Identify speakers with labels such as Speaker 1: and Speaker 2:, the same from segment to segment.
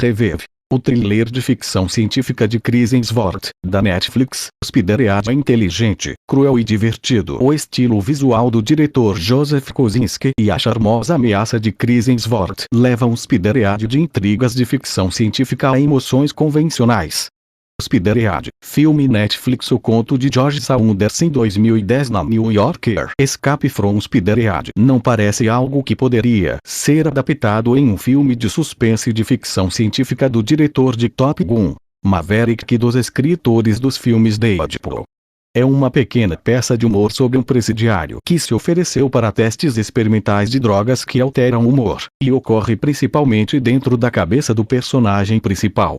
Speaker 1: Revive. O thriller de ficção científica de Chris Hemsworth, da Netflix, Spider-Man é inteligente, cruel e divertido. O estilo visual do diretor Joseph Kosinski e a charmosa ameaça de Chris Hemsworth levam Spider-Man de intrigas de ficção científica a emoções convencionais. Spider-Man, filme Netflix. O conto de George Saunders em 2010 na New Yorker. Escape from Spider-Man não parece algo que poderia ser adaptado em um filme de suspense de ficção científica do diretor de Top Gun, Maverick, e dos escritores dos filmes Deadpool. É uma pequena peça de humor sobre um presidiário que se ofereceu para testes experimentais de drogas que alteram o humor, e ocorre principalmente dentro da cabeça do personagem principal.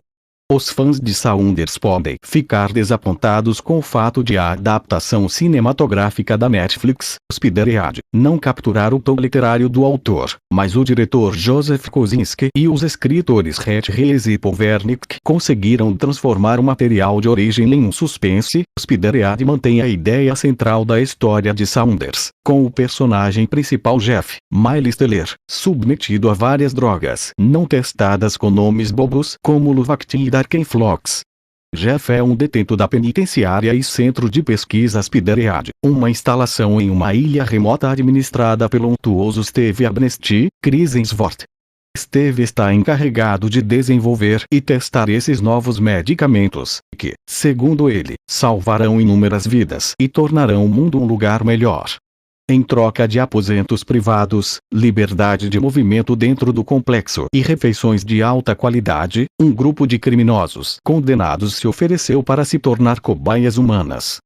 Speaker 1: Os fãs de Saunders podem ficar desapontados com o fato de a adaptação cinematográfica da Netflix, Spider-Man, não capturar o tom literário do autor, mas o diretor Joseph Kosinski e os escritores Rhett Reese e Paul Wernick conseguiram transformar o material de origem em um suspense. Spider-Man mantém a ideia central da história de Saunders, com o personagem principal Jeff, Miles Teller, submetido a várias drogas não testadas com nomes bobos como Luvactin e Darkenflox. Jeff é um detento da penitenciária e centro de pesquisa Spider-Man, uma instalação em uma ilha remota administrada pelo untuoso Steve Abnesti. Chris Hemsworth. Steve está encarregado de desenvolver e testar esses novos medicamentos, que, segundo ele, salvarão inúmeras vidas e tornarão o mundo um lugar melhor. Em troca de aposentos privados, liberdade de movimento dentro do complexo e refeições de alta qualidade, um grupo de criminosos condenados se ofereceu para se tornar cobaias humanas.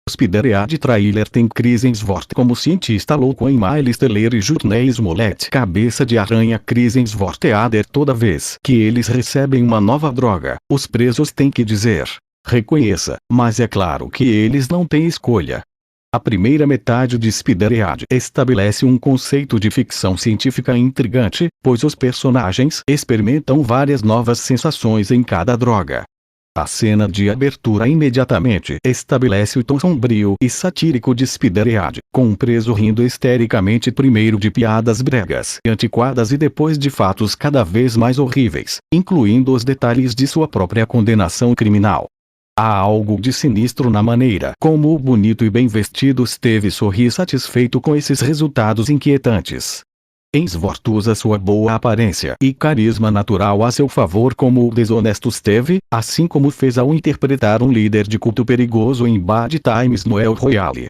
Speaker 1: O Spider-Man trailer tem Chris Hemsworth como cientista louco em Miles Teller e Jurnee Smollett cabeça de aranha. Chris Hemsworth é Adder. Toda vez que eles recebem uma nova droga, os presos têm que dizer, reconheça, mas é claro que eles não têm escolha. A primeira metade de Spider-Man estabelece um conceito de ficção científica intrigante, pois os personagens experimentam várias novas sensações em cada droga. A cena de abertura imediatamente estabelece o tom sombrio e satírico de Spider-Man, com um preso rindo histericamente primeiro de piadas bregas e antiquadas e depois de fatos cada vez mais horríveis, incluindo os detalhes de sua própria condenação criminal. Há algo de sinistro na maneira como o bonito e bem vestido Steve sorri satisfeito com esses resultados inquietantes. Hemsworth usa sua boa aparência e carisma natural a seu favor como o desonesto Steve, assim como fez ao interpretar um líder de culto perigoso em Bad Times no El Royale.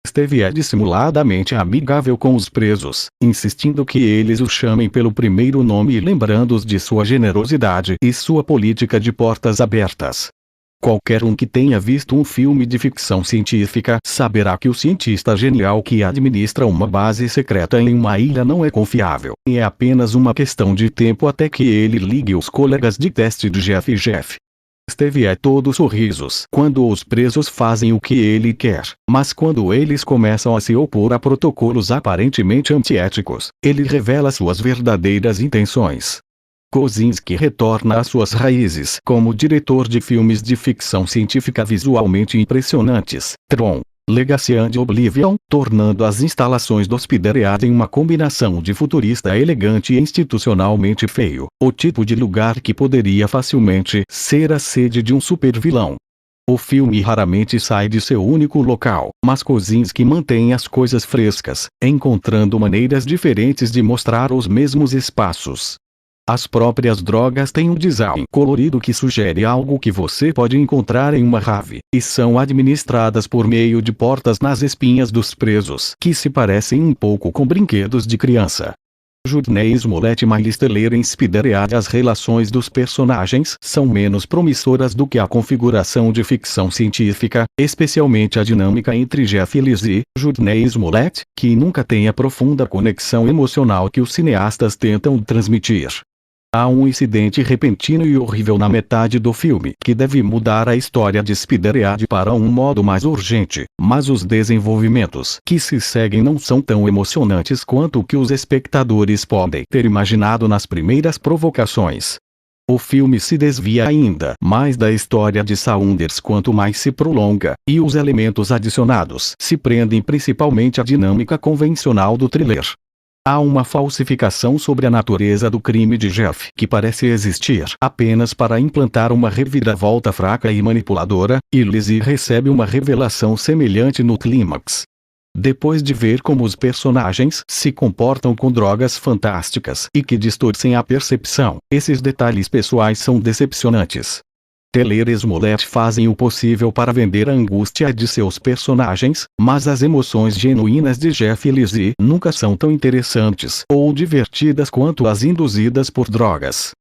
Speaker 1: Steve é dissimuladamente amigável com os presos, insistindo que eles o chamem pelo primeiro nome e lembrando-os de sua generosidade e sua política de portas abertas. Qualquer um que tenha visto um filme de ficção científica saberá que o cientista genial que administra uma base secreta em uma ilha não é confiável, e é apenas uma questão de tempo até que ele ligue os colegas de teste de Jeff e Jeff. Steve é todo sorrisos quando os presos fazem o que ele quer, mas quando eles começam a se opor a protocolos aparentemente antiéticos, ele revela suas verdadeiras intenções. Kosinski retorna às suas raízes como diretor de filmes de ficção científica visualmente impressionantes, Tron, Legacy and Oblivion, tornando as instalações do Spider-Man em uma combinação de futurista elegante e institucionalmente feio, o tipo de lugar que poderia facilmente ser a sede de um supervilão. O filme raramente sai de seu único local, mas Kosinski mantém as coisas frescas, encontrando maneiras diferentes de mostrar os mesmos espaços. As próprias drogas têm um design colorido que sugere algo que você pode encontrar em uma rave, e são administradas por meio de portas nas espinhas dos presos que se parecem um pouco com brinquedos de criança. Jurnee Smollett e Miles Teller em Spider-Man. As relações dos personagens são menos promissoras do que a configuração de ficção científica, especialmente a dinâmica entre Jeff e Lizzie, Jurnee Smollett, que nunca tem a profunda conexão emocional que os cineastas tentam transmitir. Há um incidente repentino e horrível na metade do filme que deve mudar a história de Spider-Man para um modo mais urgente, mas os desenvolvimentos que se seguem não são tão emocionantes quanto o que os espectadores podem ter imaginado nas primeiras provocações. O filme se desvia ainda mais da história de Saunders quanto mais se prolonga, e os elementos adicionados se prendem principalmente à dinâmica convencional do thriller. Há uma falsificação sobre a natureza do crime de Jeff que parece existir apenas para implantar uma reviravolta fraca e manipuladora, e Lizzie recebe uma revelação semelhante no clímax. Depois de ver como os personagens se comportam com drogas fantásticas e que distorcem a percepção, esses detalhes pessoais são decepcionantes. Teller e Smollett fazem o possível para vender a angústia de seus personagens, mas as emoções genuínas de Jeff e Lizzie nunca são tão interessantes ou divertidas quanto as induzidas por drogas.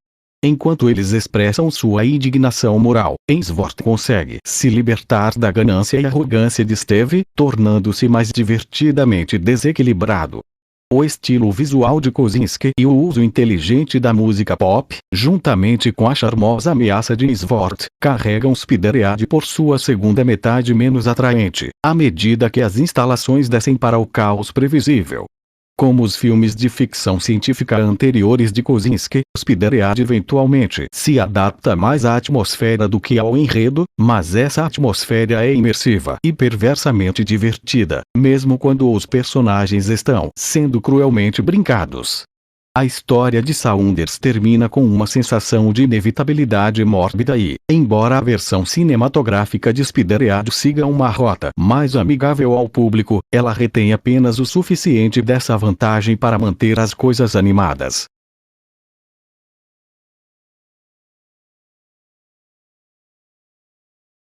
Speaker 1: Enquanto eles expressam sua indignação moral, Ainsworth consegue se libertar da ganância e arrogância de Steve, tornando-se mais divertidamente desequilibrado. O estilo visual de Kosinski e o uso inteligente da música pop, juntamente com a charmosa ameaça de Ainsworth, carregam Spider-Head por sua segunda metade menos atraente, à medida que as instalações descem para o caos previsível. Como os filmes de ficção científica anteriores de Kosinski, Spider-Head eventualmente se adapta mais à atmosfera do que ao enredo, mas essa atmosfera é imersiva e perversamente divertida, mesmo quando os personagens estão sendo cruelmente brincados. A história de Saunders termina com uma sensação de inevitabilidade mórbida e, embora a versão cinematográfica de Spider-Head siga uma rota mais amigável ao público, ela retém apenas o suficiente dessa vantagem para manter as coisas animadas.